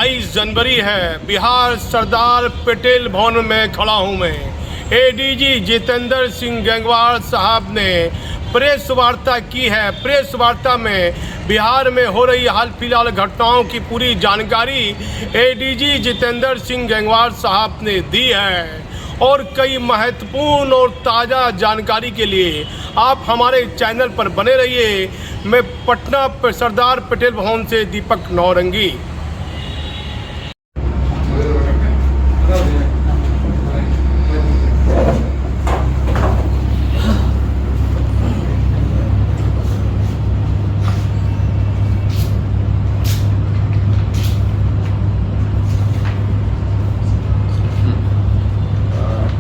22 जनवरी है। बिहार सरदार पटेल भवन में खड़ा हूँ मैं। एडीजी जितेंद्र सिंह गंगवार साहब ने प्रेस वार्ता की है। प्रेस वार्ता में बिहार में हो रही हाल फिलहाल घटनाओं की पूरी जानकारी एडीजी जितेंद्र सिंह गंगवार साहब ने दी है। और कई महत्वपूर्ण और ताज़ा जानकारी के लिए आप हमारे चैनल पर बने रहिए। मैं पटना सरदार पटेल भवन से दीपक नौरंगी।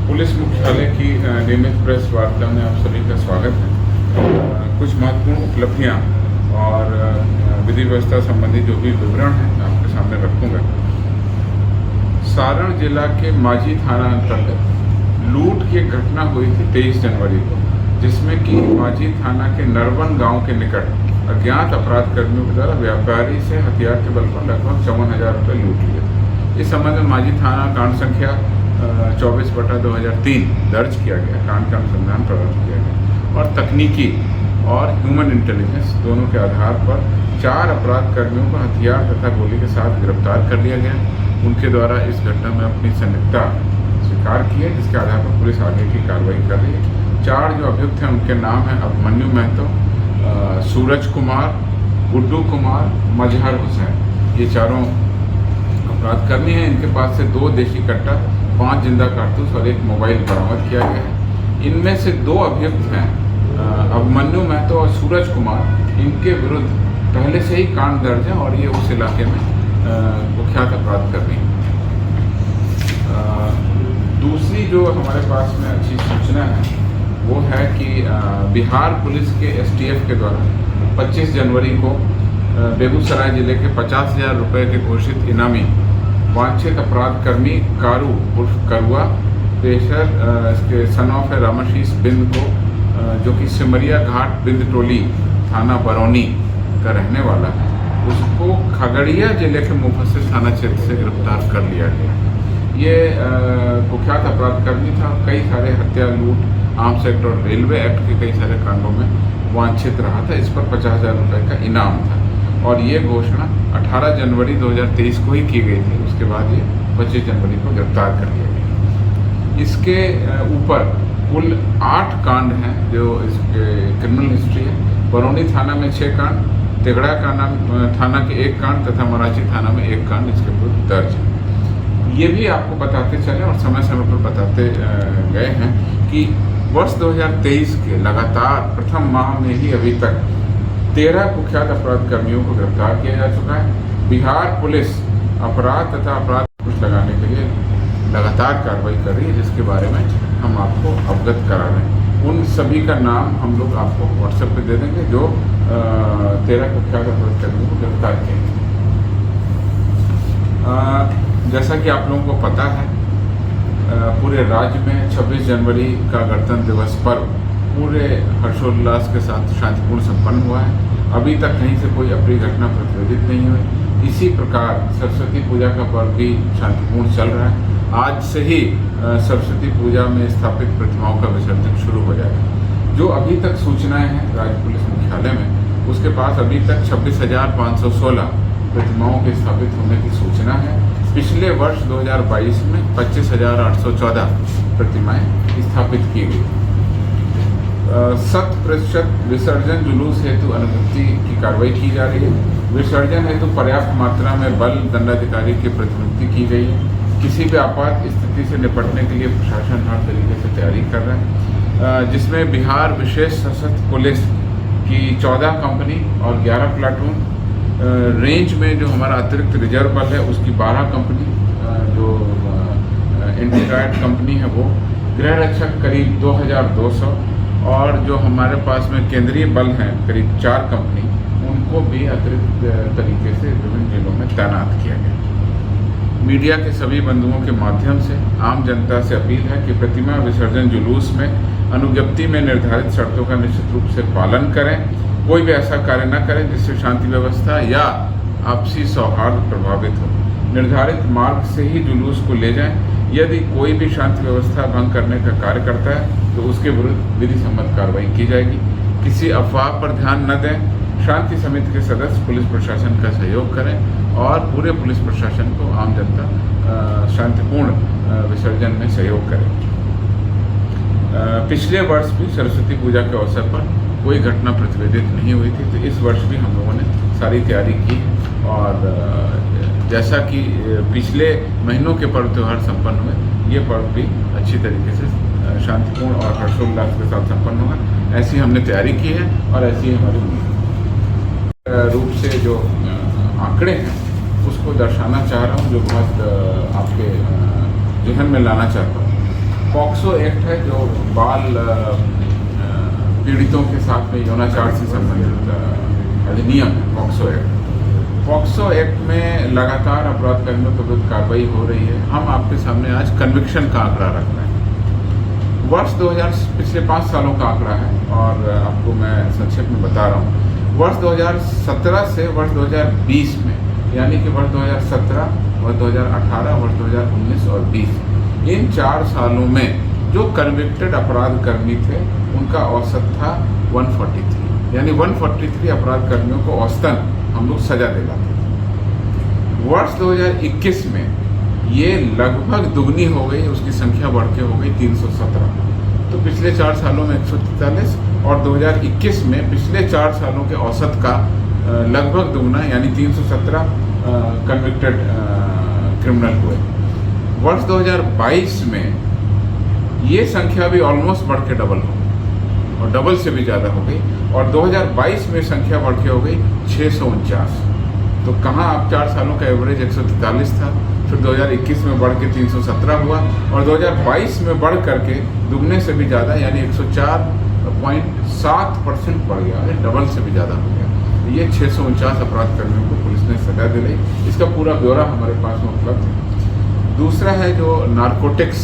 पुलिस मुख्यालय की नियमित प्रेस वार्ता में आप सभी का स्वागत है। कुछ महत्वपूर्ण उपलब्धियां और विधि व्यवस्था संबंधी जो भी विवरण है आपके सामने रखूंगा। सारण जिला के माझी थाना अंतर्गत लूट की घटना हुई थी 23 जनवरी को, जिसमें कि माझी थाना के नरवन गांव के निकट अज्ञात अपराध कर्मियों के द्वारा व्यापारी से हथियार के बल पर लगभग 54,000 रुपये लूट लिए। इस संबंध में माझी थाना कांड संख्या 24/2003 दर्ज किया गया। कांड का अनुसंधान प्रारंभ किया गया और तकनीकी और ह्यूमन इंटेलिजेंस दोनों के आधार पर 4 अपराध कर्मियों को हथियार तथा गोली के साथ गिरफ्तार कर लिया गया। उनके द्वारा इस घटना में अपनी संलिप्तता स्वीकार की है, जिसके आधार पर पुलिस आगे की कार्रवाई कर रही है। 4 जो अभियुक्त हैं उनके नाम हैं अभिमन्यु महतो, सूरज कुमार, गुड्डू कुमार, मजहर हुसैन। ये चारों अपराध कर्मी हैं। इनके पास से 2 देशी कट्टा, 5 जिंदा कारतूस और 1 मोबाइल बरामद किया गया है। इनमें से 2 अभियुक्त हैं अभिमन्यु महतो और सूरज कुमार। इनके विरुद्ध पहले से ही कांड दर्ज है और ये उस इलाके में कुख्यात अपराध कर्मी हैं। दूसरी जो हमारे पास में अच्छी सूचना है वो है कि बिहार पुलिस के एसटीएफ के द्वारा 25 जनवरी को बेगूसराय जिले के 50,000 रुपये के घोषित इनामी वांछित अपराध कर्मी कारू उर्फ करुआ पेशर इसके सन ऑफ रामाशीष बिंद को, जो कि सिमरिया घाट बिंद टोली थाना बरौनी का रहने वाला है, उसको खगड़िया जिले के मुफस्सिल थाना क्षेत्र से गिरफ्तार कर लिया गया। ये कुख्यात अपराध कर्मी था। कई सारे हत्या, लूट, आर्म्स एक्ट और रेलवे एक्ट के कई सारे कांडों में वांछित रहा था। इस पर 50,000 रुपये का इनाम था और ये घोषणा 18 जनवरी 2023 को ही की गई थी। उसके बाद ये 25 जनवरी को गिरफ्तार कर लिया गया। इसके ऊपर कुल 8 कांड हैं जो इसके क्रिमिनल हिस्ट्री है। बरौनी थाना में 6 कांड, तिगड़ा थाना के 1 कांड तथा मराठी थाना में 1 कांड इसके विरुद्ध दर्ज है। ये भी आपको बताते चले और समय समय पर बताते गए हैं कि वर्ष 2023 के लगातार प्रथम माह में ही अभी तक 13 कुख्यात अपराध कर्मियों को गिरफ्तार किया जा चुका है। बिहार पुलिस अपराध तथा अपराध कुछ लगाने के लिए लगातार कार्रवाई कर रही है, जिसके बारे में हम आपको अवगत करा रहे हैं। उन सभी का नाम हम लोग आपको व्हाट्सएप पे दे देंगे जो 13 कुख्यात अपराध कर्मियों को गिरफ्तार किए। जैसा कि आप लोगों को पता है, पूरे राज्य में 26 जनवरी का गणतंत्र दिवस पर्व पूरे हर्षोल्लास के साथ शांतिपूर्ण संपन्न हुआ है। अभी तक कहीं से कोई अप्रिय घटना प्रतिवेदित नहीं हुई। इसी प्रकार सरस्वती पूजा का पर्व भी शांतिपूर्ण चल रहा है। आज से ही सरस्वती पूजा में स्थापित प्रतिमाओं का विसर्जन शुरू हो जाएगा। जो अभी तक सूचनाएं हैं राज्य पुलिस मुख्यालय में, उसके पास अभी तक 26,516 प्रतिमाओं के स्थापित होने की सूचना है। पिछले वर्ष 2022 में 25,814 प्रतिमाएं स्थापित की गई। 100% विसर्जन जुलूस हेतु अनुमति की कार्रवाई की जा रही है। विसर्जन हेतु पर्याप्त मात्रा में बल दंडाधिकारी की प्रतिनियुक्ति की गई है। किसी भी आपात स्थिति से निपटने के लिए प्रशासन हर तरीके से तैयारी कर रहा है, जिसमें बिहार विशेष सशस्त्र पुलिस की 14 कंपनी और 11 प्लाटून, रेंज में जो हमारा अतिरिक्त रिजर्व बल है उसकी 12 कंपनी, जो एंटी राइट कंपनी है वो, गृह रक्षक करीब 2,200 और जो हमारे पास में केंद्रीय बल हैं करीब 4 कंपनी, उनको भी अतिरिक्त तरीके से विभिन्न जिलों में तैनात किया गया। मीडिया के सभी बंधुओं के माध्यम से आम जनता से अपील है कि प्रतिमा विसर्जन जुलूस में अनुज्ञप्ति में निर्धारित शर्तों का निश्चित रूप से पालन करें। कोई भी ऐसा कार्य न करें जिससे शांति व्यवस्था या आपसी सौहार्द प्रभावित हो। निर्धारित मार्ग से ही जुलूस को ले जाएं। यदि कोई भी शांति व्यवस्था भंग करने का कार्य करता है तो उसके विरुद्ध विधि सम्मत कार्रवाई की जाएगी। किसी अफवाह पर ध्यान न दें। शांति समिति के सदस्य पुलिस प्रशासन का सहयोग करें और पूरे पुलिस प्रशासन को आम जनता शांतिपूर्ण विसर्जन में सहयोग करें। पिछले वर्ष भी सरस्वती पूजा के अवसर पर कोई घटना प्रतिवेदित नहीं हुई थी, तो इस वर्ष भी हम लोगों ने सारी तैयारी की और जैसा कि पिछले महीनों के पर्व त्यौहार संपन्न हुए, ये पर्व भी अच्छी तरीके से शांतिपूर्ण और हर्षोल्लास के साथ संपन्न होगा, ऐसी हमने तैयारी की है और ऐसी हमारी उम्मीद रूप से जो आंकड़े हैं उसको दर्शाना चाह रहा हूँ, जो बहुत आपके जहन में लाना चाहता हूँ। पॉक्सो एक्ट है जो बाल पीड़ितों के साथ में यौनाचार से संबंधित अधिनियम है। पॉक्सो एक्ट में लगातार अपराध कर्मियों के विरुद्ध कार्रवाई हो रही है। हम आपके सामने आज कन्विक्शन का आंकड़ा रख रहे हैं। वर्ष 2000 पिछले 5 सालों का आंकड़ा है और आपको मैं संक्षेप में बता रहा हूँ। वर्ष 2017 से वर्ष 2020 में, यानी कि वर्ष 2017, वर्ष 2018, वर्ष 2019 और 20, इन 4 सालों में जो कन्विक्टेड अपराध कर्मी थे उनका औसत था 143, यानी 143 अपराध कर्मियों को औसतन हम लोग सजा दिलाते थे। वर्ष 2021 में ये लगभग दुगनी हो गई, उसकी संख्या बढ़ के हो गई 317। तो पिछले 4 सालों में 143 और 2021 में पिछले 4 सालों के औसत का लगभग दुगना, यानी 317 कन्विक्टेड क्रिमिनल हुए। वर्ष 2022 में ये संख्या भी ऑलमोस्ट बढ़ के डबल हो गई और डबल से भी ज़्यादा हो गई और 2022 में संख्या बढ़ के हो गई 649। तो कहाँ आप 4 सालों का एवरेज 143 था, फिर 2021 में बढ़ के 317 हुआ और 2022 में बढ़ करके दुगने से भी ज़्यादा, यानी 104.7% बढ़ गया, डबल से भी ज़्यादा हो गया। ये 649 अपराध कर्मियों को पुलिस ने सजा दिलाई। इसका पूरा ब्यौरा हमारे पास में उपलब्ध है। दूसरा है जो नारकोटिक्स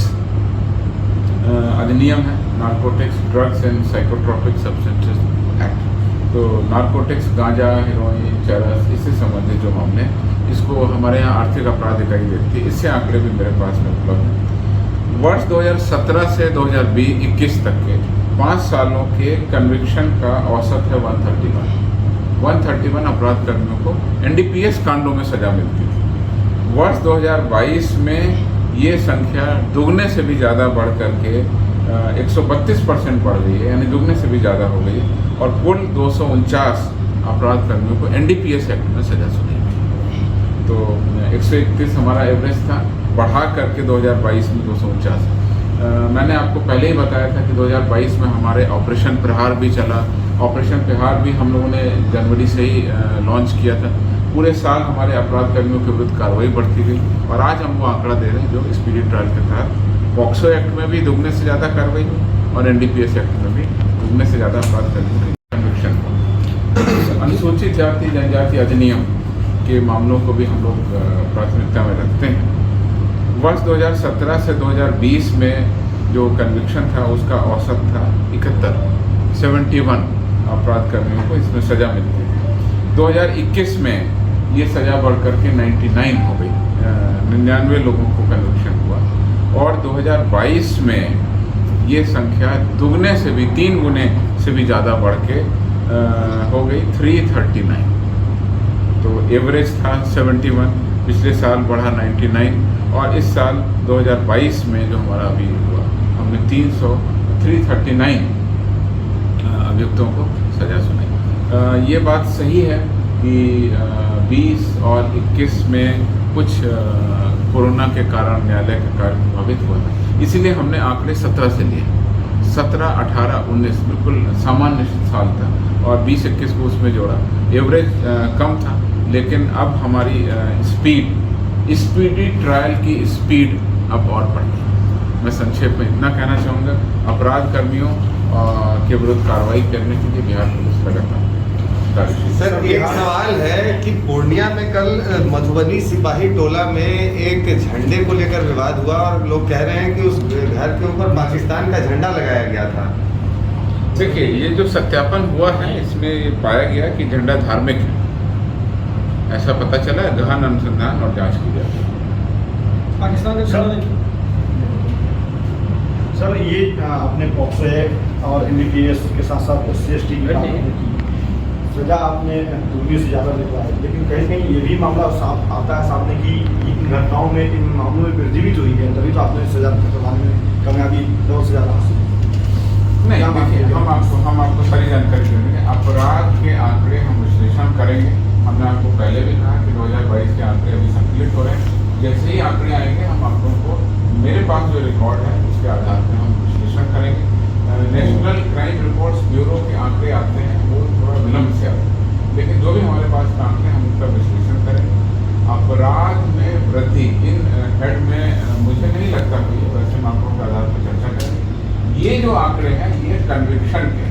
अधिनियम है, narcotics drugs and psychotropic substances act. तो नारकोटिक्स, गांजा, हेरोइन, चरस, इससे संबंधित जो मामले हैं, इसको हमारे यहाँ आर्थिक अपराध इकाई देखती है। इससे आंकड़े भी मेरे पास में उपलब्ध हैं। वर्ष 2017 से 2021 तक के 5 सालों के कन्विक्शन का औसत है 131 अपराध कर्मियों को NDPS कांडों में सजा मिलती थी। वर्ष 2022 में ये संख्या दुगने से भी ज़्यादा बढ़ करके 132% बढ़ गई है, यानी दुगने से भी ज़्यादा हो गई और कुल 249 अपराध कर्मियों को NDPS एक्ट में सजा सुनाई गई। तो 131 हमारा एवरेज था, बढ़ा करके 2022 में 249। मैंने आपको पहले ही बताया था कि 2022 में हमारे ऑपरेशन प्रहार भी चला। ऑपरेशन प्रहार भी हम लोगों ने जनवरी से ही लॉन्च किया था। पूरे साल हमारे अपराध कर्मियों के विरुद्ध कार्रवाई बढ़ती गई और आज हम वो आंकड़ा दे रहे हैं जो स्पीडी ट्रायल के तहत पॉक्सो एक्ट में भी दुगने से ज़्यादा कार्रवाई हुई और NDPS एक्ट में भी दुगने से ज़्यादा अपराध कर्मियों की कन्विक्शन हुआ। अनुसूचित जाति जनजाति अधिनियम के मामलों को भी हम लोग प्राथमिकता में रखते हैं। वर्ष 2017 से 2020 में जो कन्विक्शन था उसका औसत था 71 अपराध कर्मियों को इसमें सजा मिलती थी। 2021 में ये सजा बढ़ करके 99 हो गई, 99 लोगों को कन्विक्शन हुआ और 2022 में ये संख्या दुगने से भी 3 गुने से भी ज़्यादा बढ़ के हो गई 339। तो एवरेज था 71, पिछले साल बढ़ा 99 और इस साल 2022 में जो हमारा अभी हुआ हमने 339 अभियुक्तों को सजा सुनाई। ये बात सही है कि 20 और 21 में कुछ कोरोना के कारण न्यायालय का कार्य प्रभावित हुआ था, इसीलिए हमने आंकड़े 17 से लिए। 17, 18, 19 बिल्कुल सामान्य साल था और 20-21 को उसमें जोड़ा। एवरेज कम था, लेकिन अब हमारी स्पीडी ट्रायल की स्पीड अब और बढ़ गई। मैं संक्षेप में इतना कहना चाहूँगा, अपराध कर्मियों के विरुद्ध कार्रवाई करने के लिए बिहार पुलिस लगातार। सर, एक सवाल है कि पूर्णिया में कल मधुबनी सिपाही टोला में एक झंडे को लेकर विवाद हुआ और लोग कह रहे हैं कि उस घर के ऊपर पाकिस्तान का झंडा लगाया गया था। देखिए, ये जो सत्यापन हुआ है इसमें पाया गया कि झंडा धार्मिक है ऐसा पता चला है। गहन अनुसंधान और जांच की जाती है। पाकिस्तान के सर ये आपने पॉक्सो एक्ट और NDPS के साथ साथ SC/ST की सजा आपने दुनिया से ज़्यादा दिलवाई, लेकिन कहीं कहीं ये भी मामला साफ आता है सामने कि इन घटनाओं में, इन मामलों में वृद्धि भी तो हुई है, तभी तो आपने सजा करवाने में कामयाबी बहुत से ज़्यादा हासिल। नहीं, देखिए हम आपको सारी जानकारी देंगे। अपराध के आंकड़े हम विश्लेषण करेंगे। हमने आपको पहले भी कहा कि 2022 के आंकड़े अभी संकलित हो रहे हैं। जैसे ही आंकड़े आएंगे हम आप लोगों को, मेरे पास जो रिकॉर्ड है उसके आधार पर हम विश्लेषण करेंगे। नेशनल क्राइम रिपोर्ट्स ब्यूरो के आंकड़े आते हैं, वो थोड़ा विलम्ब से आते हैं, लेकिन जो भी हमारे पास आंकड़े हम उनका विश्लेषण करेंगे। अपराध में वृद्धि इन हेड में मुझे नहीं लगता हुई है, वैसे मामलों के आधार पर चर्चा करेंगे। ये जो आंकड़े हैं ये कन्विक्शन के,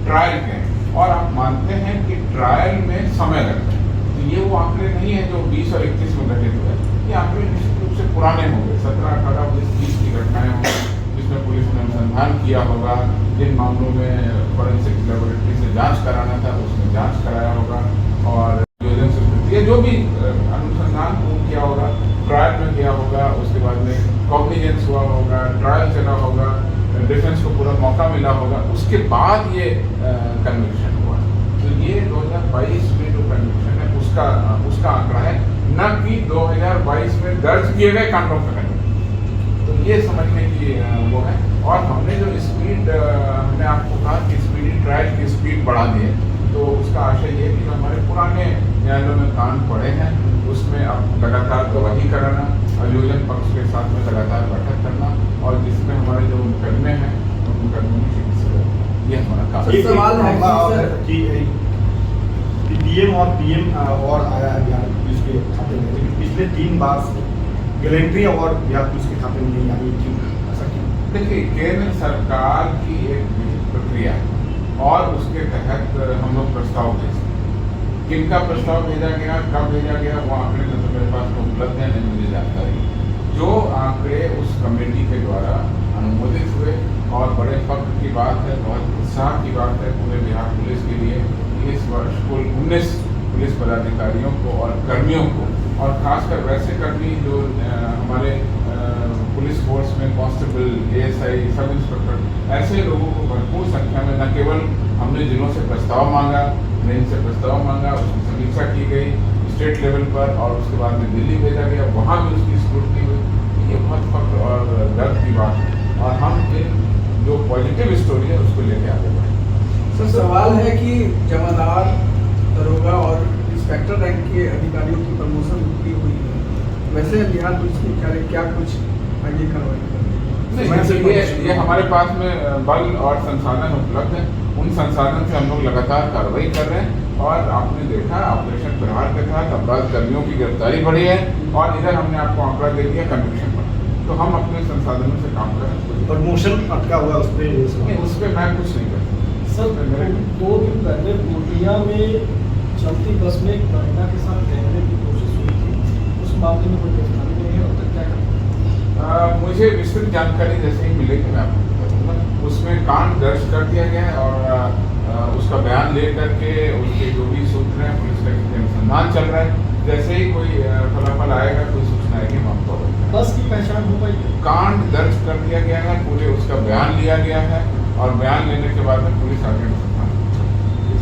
ट्रायल के, और आप मानते हैं कि ट्रायल में समय लगता है, तो ये वो आंकड़े नहीं है जो 20 और 21 में घटित हुए। ये आंकड़े निश्चित रूप से पुराने होंगे, 17, 18, 19, 20 की घटनाएं होंगी जिसमें पुलिस ने अनुसंधान किया होगा। जिन मामलों में फॉरेंसिक लेबोरेटरी से जांच कराना था उसमें जांच कराया होगा, और जो भी अनुसंधान किया होगा, ट्रायल में किया होगा, उसके बाद में कॉग्निजेंस हुआ होगा, ट्रायल चला होगा, डिफेंस को पूरा मौका मिला होगा, उसके बाद ये कन्विक्शन हुआ। तो ये 2022 में जो कन्विक्शन है उसका आंकड़ा है, न कि 2022 में दर्ज किए गए कांडों का कन्विक्शन। तो ये समझने की वो है। और हमने जो स्पीड, हमने आपको कहा कि स्पीडी ट्रायल की स्पीड बढ़ा दी है, तो उसका आशय ये है कि जो हमारे पुराने न्यायालयों में कांड पड़े हैं उसमें अब लगातार गवाही कराना, अभियोजन पक्ष के साथ में लगातार बैठक करना, और जिसमें हमारे जो मुकदमे हैं उन मुकदमों की चिकित्सा, ये हमारा काम है। सवाल है कि PM और PM अवार्ड आया है बिहार पुलिस के खाते में, लेकिन पिछले 3 बार से गैलेंट्री अवार्ड बिहार पुलिस के खाते में नहीं आई, क्यों, ऐसा क्यों? देखिए, केंद्र सरकार की एक प्रक्रिया और उसके तहत हम लोग प्रस्ताव भेजते हैं। किनका प्रस्ताव भेजा गया, कब भेजा गया, वो आंकड़े तो मेरे पास में उपलब्ध है, नहीं मुझे जानकारी। जो आंकड़े उस कमेटी के द्वारा अनुमोदित हुए, और बड़े फख्र की बात है, बहुत उत्साह की बात है पूरे बिहार पुलिस के लिए, इस वर्ष कुल 19 पुलिस पदाधिकारियों को और कर्मियों को, और खासकर वैसे कर्मी जो हमारे पुलिस फोर्स में कांस्टेबल, ASI, सब इंस्पेक्टर, ऐसे लोगों को भरपूर संख्या में, न केवल हमने जिलों से प्रस्ताव मांगा, रेंज से प्रस्ताव मांगा, उसकी समीक्षा की गई स्टेट लेवल पर, और उसके बाद में दिल्ली भेजा गया, वहाँ भी उसकी स्क्रूटनी हुई। ये बहुत फख्र और गर्व की बात है, और हम जो पॉजिटिव स्टोरी है उसको लेके आगे बढ़े। सर, सवाल है कि जमादार, दरोगा और इंस्पेक्टर रैंक के अधिकारियों की प्रमोशन भी हुई है, वैसे बिहार पुलिस ने क्या कुछ आगे कार्रवाई? ये हमारे पास में बल और संसाधन उपलब्ध है, उन संसाधन से हम लोग लगातार कार्रवाई कर रहे हैं। और आपने देखा ऑपरेशन प्रहार के तहत अपराध कर्मियों की गिरफ्तारी बढ़ी है, और इधर हमने आपको आंकड़ा दे दिया कन्विक्शन पर। तो हम अपने संसाधनों से काम कर रहे हैं। प्रमोशन अटका हुआ उस पर मैं कुछ नहीं करता। सर, 2 दिन पहले पूर्णिया में चलती बस में एक महिला के साथ रहने की कोशिश हुई थी, उस मामले में कोई गिरफ्तारी नहीं है, और तक क्या करना? मुझे विस्तृत जानकारी जैसे ही मिलेगी मैं आपको बता दूंगा। उसमें कांड दर्ज कर दिया गया है, और उसका बयान ले करके उसके जो भी सूत्र हैं पुलिस का अनुसंधान चल रहा है। जैसे ही कोई फलाफल आएगा, कोई सूचना आएगी, हम आपको बताएंगे। बस की पहचान हो पाई? कांड दर्ज कर दिया गया है, पूरे उसका बयान लिया गया है, और बयान लेने के बाद में पुलिस आगे अनुसंधान